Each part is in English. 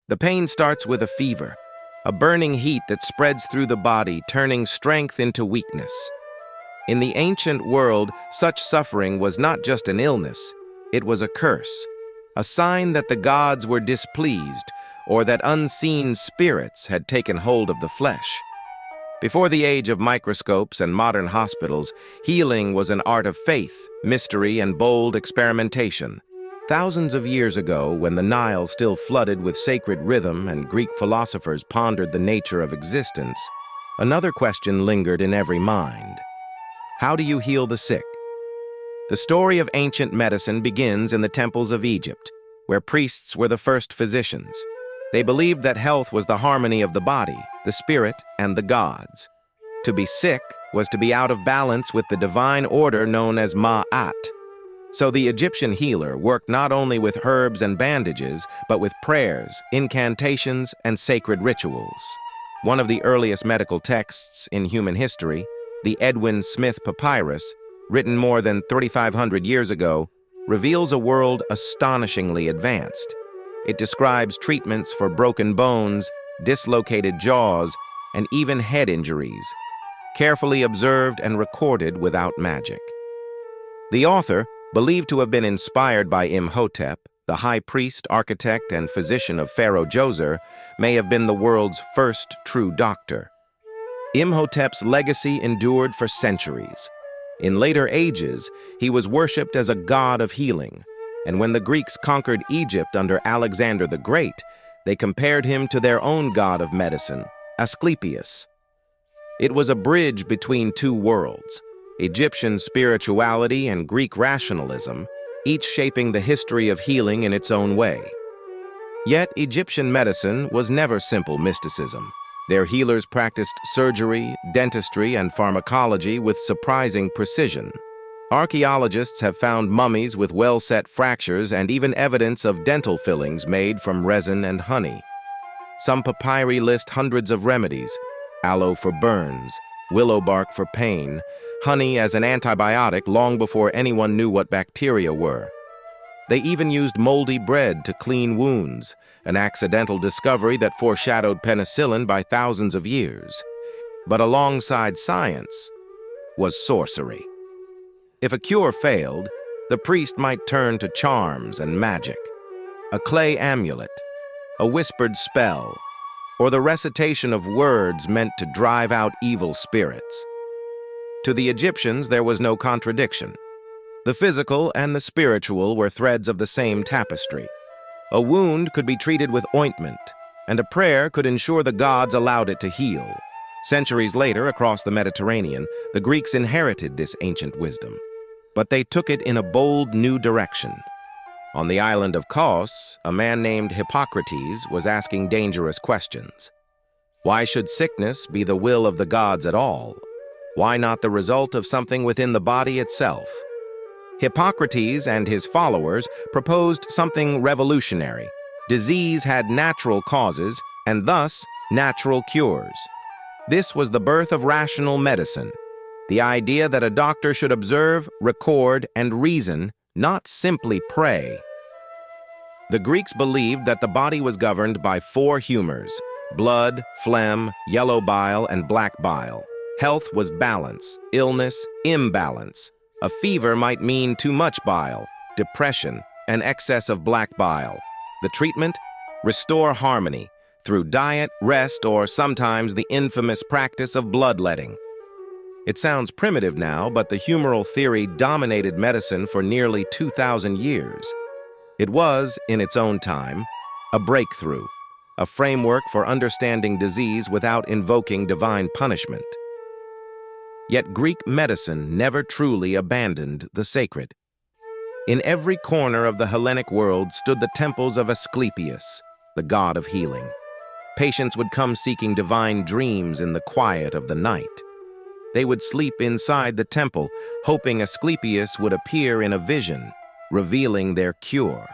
The pain starts with a fever, a burning heat that spreads through the body, turning strength into weakness. In the ancient world, such suffering was not just an illness, it was a curse, a sign that the gods were displeased or that unseen spirits had taken hold of the flesh. Before the age of microscopes and modern hospitals, healing was an art of faith, mystery, and bold experimentation. Thousands of years ago, when the Nile still flooded with sacred rhythm and Greek philosophers pondered the nature of existence, another question lingered in every mind. How do you heal the sick? The story of ancient medicine begins in the temples of Egypt, where priests were the first physicians. They believed that health was the harmony of the body, the spirit, and the gods. To be sick was to be out of balance with the divine order known as Ma'at. So the Egyptian healer worked not only with herbs and bandages, but with prayers, incantations, and sacred rituals. One of the earliest medical texts in human history, the Edwin Smith papyrus, written more than 3,500 years ago, reveals a world astonishingly advanced. It describes treatments for broken bones, dislocated jaws, and even head injuries, carefully observed and recorded without magic. The author, believed to have been inspired by Imhotep, the high priest, architect, and physician of Pharaoh Djoser, may have been the world's first true doctor. Imhotep's legacy endured for centuries. In later ages, he was worshipped as a god of healing, and when the Greeks conquered Egypt under Alexander the Great, they compared him to their own god of medicine, Asclepius. It was a bridge between two worlds, Egyptian spirituality and Greek rationalism, each shaping the history of healing in its own way. Yet Egyptian medicine was never simple mysticism. Their healers practiced surgery, dentistry, and pharmacology with surprising precision. Archaeologists have found mummies with well-set fractures and even evidence of dental fillings made from resin and honey. Some papyri list hundreds of remedies: aloe for burns, willow bark for pain, honey as an antibiotic long before anyone knew what bacteria were. They even used moldy bread to clean wounds, an accidental discovery that foreshadowed penicillin by thousands of years. But alongside science was sorcery. If a cure failed, the priest might turn to charms and magic, a clay amulet, a whispered spell, or the recitation of words meant to drive out evil spirits. To the Egyptians, there was no contradiction. The physical and the spiritual were threads of the same tapestry. A wound could be treated with ointment, and a prayer could ensure the gods allowed it to heal. Centuries later, across the Mediterranean, the Greeks inherited this ancient wisdom. But they took it in a bold new direction. On the island of Kos, a man named Hippocrates was asking dangerous questions. Why should sickness be the will of the gods at all? Why not the result of something within the body itself? Hippocrates and his followers proposed something revolutionary. Disease had natural causes, and thus natural cures. This was the birth of rational medicine, the idea that a doctor should observe, record, and reason, not simply pray. The Greeks believed that the body was governed by four humors: blood, phlegm, yellow bile, and black bile. Health was balance, illness, imbalance. A fever might mean too much bile, depression, and excess of black bile. The treatment? Restore harmony through diet, rest, or sometimes the infamous practice of bloodletting. It sounds primitive now, but the humoral theory dominated medicine for nearly 2,000 years. It was, in its own time, a breakthrough, a framework for understanding disease without invoking divine punishment. Yet Greek medicine never truly abandoned the sacred. In every corner of the Hellenic world stood the temples of Asclepius, the god of healing. Patients would come seeking divine dreams in the quiet of the night. They would sleep inside the temple, hoping Asclepius would appear in a vision, revealing their cure.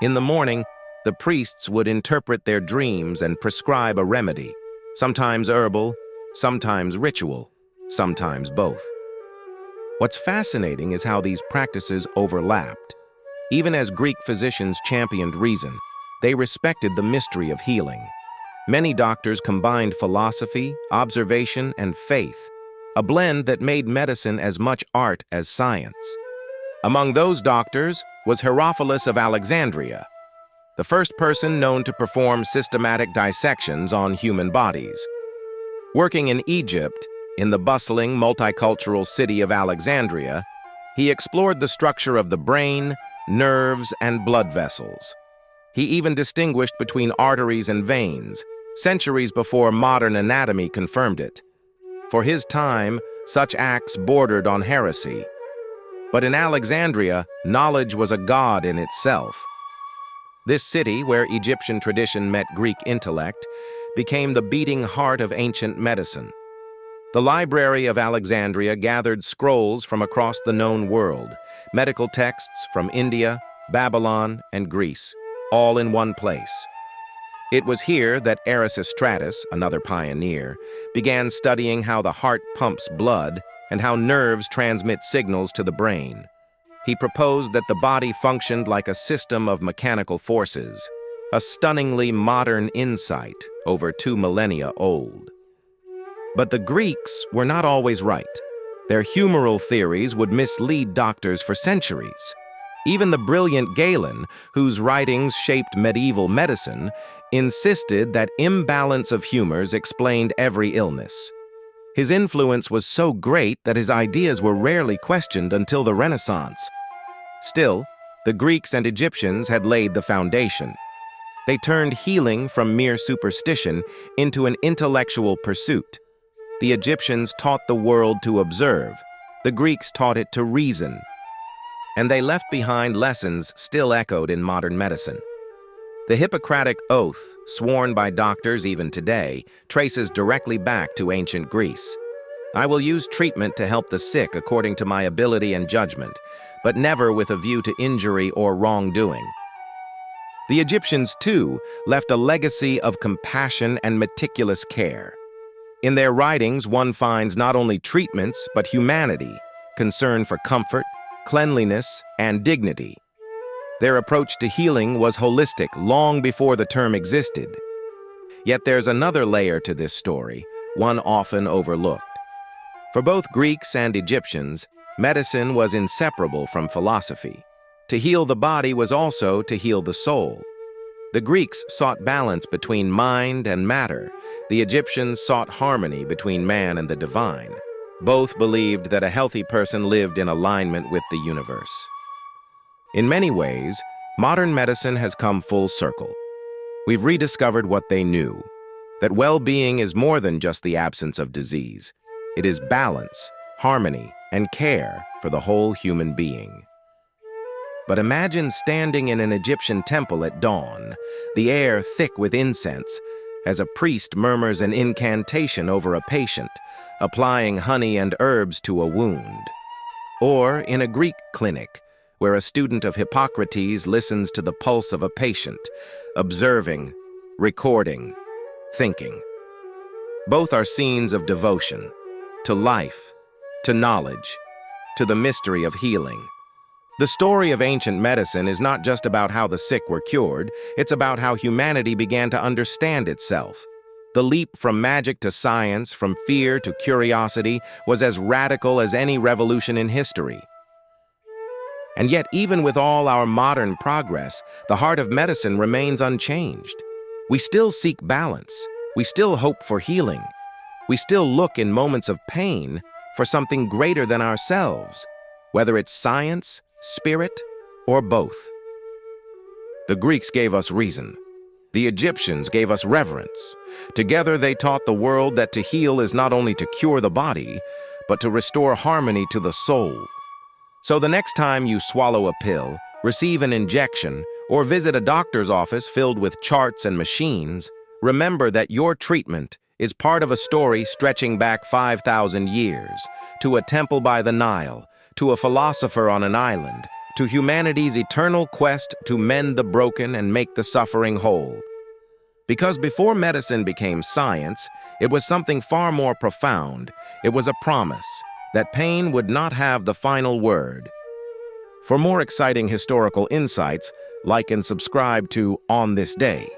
In the morning, the priests would interpret their dreams and prescribe a remedy, sometimes herbal, sometimes ritual, sometimes both. What's fascinating is how these practices overlapped. Even as Greek physicians championed reason, They respected the mystery of healing. Many doctors combined philosophy, observation, and faith, a blend that made medicine as much art as science. Among those doctors was Herophilus of Alexandria, the first person known to perform systematic dissections on human bodies. Working in Egypt, in the bustling, multicultural city of Alexandria, he explored the structure of the brain, nerves, and blood vessels. He even distinguished between arteries and veins, centuries before modern anatomy confirmed it. For his time, such acts bordered on heresy. But in Alexandria, knowledge was a god in itself. This city, where Egyptian tradition met Greek intellect, became the beating heart of ancient medicine. The Library of Alexandria gathered scrolls from across the known world, medical texts from India, Babylon, and Greece, all in one place. It was here that Erasistratus, another pioneer, began studying how the heart pumps blood and how nerves transmit signals to the brain. He proposed that the body functioned like a system of mechanical forces, a stunningly modern insight over 2 millennia old. But the Greeks were not always right. Their humoral theories would mislead doctors for centuries. Even the brilliant Galen, whose writings shaped medieval medicine, insisted that imbalance of humors explained every illness. His influence was so great that his ideas were rarely questioned until the Renaissance. Still, the Greeks and Egyptians had laid the foundation. They turned healing from mere superstition into an intellectual pursuit. The Egyptians taught the world to observe. The Greeks taught it to reason. And they left behind lessons still echoed in modern medicine. The Hippocratic oath, sworn by doctors even today, traces directly back to ancient Greece. I will use treatment to help the sick according to my ability and judgment, but never with a view to injury or wrongdoing. The Egyptians, too, left a legacy of compassion and meticulous care. In their writings, one finds not only treatments, but humanity, concern for comfort, cleanliness, and dignity. Their approach to healing was holistic long before the term existed. Yet there's another layer to this story, one often overlooked. For both Greeks and Egyptians, medicine was inseparable from philosophy. To heal the body was also to heal the soul. The Greeks sought balance between mind and matter. The Egyptians sought harmony between man and the divine. Both believed that a healthy person lived in alignment with the universe. In many ways, modern medicine has come full circle. We've rediscovered what they knew, that well-being is more than just the absence of disease. It is balance, harmony, and care for the whole human being. But imagine standing in an Egyptian temple at dawn, the air thick with incense, as a priest murmurs an incantation over a patient, applying honey and herbs to a wound. Or in a Greek clinic, where a student of Hippocrates listens to the pulse of a patient, observing, recording, thinking. Both are scenes of devotion, to life, to knowledge, to the mystery of healing. The story of ancient medicine is not just about how the sick were cured, it's about how humanity began to understand itself. The leap from magic to science, from fear to curiosity, was as radical as any revolution in history. And yet, even with all our modern progress, the heart of medicine remains unchanged. We still seek balance. We still hope for healing. We still look in moments of pain for something greater than ourselves, whether it's science, spirit, or both. The Greeks gave us reason. The Egyptians gave us reverence. Together they taught the world that to heal is not only to cure the body, but to restore harmony to the soul. So the next time you swallow a pill, receive an injection, or visit a doctor's office filled with charts and machines, remember that your treatment is part of a story stretching back 5,000 years, to a temple by the Nile, to a philosopher on an island, to humanity's eternal quest to mend the broken and make the suffering whole. Because before medicine became science, it was something far more profound. It was a promise that pain would not have the final word. For more exciting historical insights, Like and subscribe to On This Day.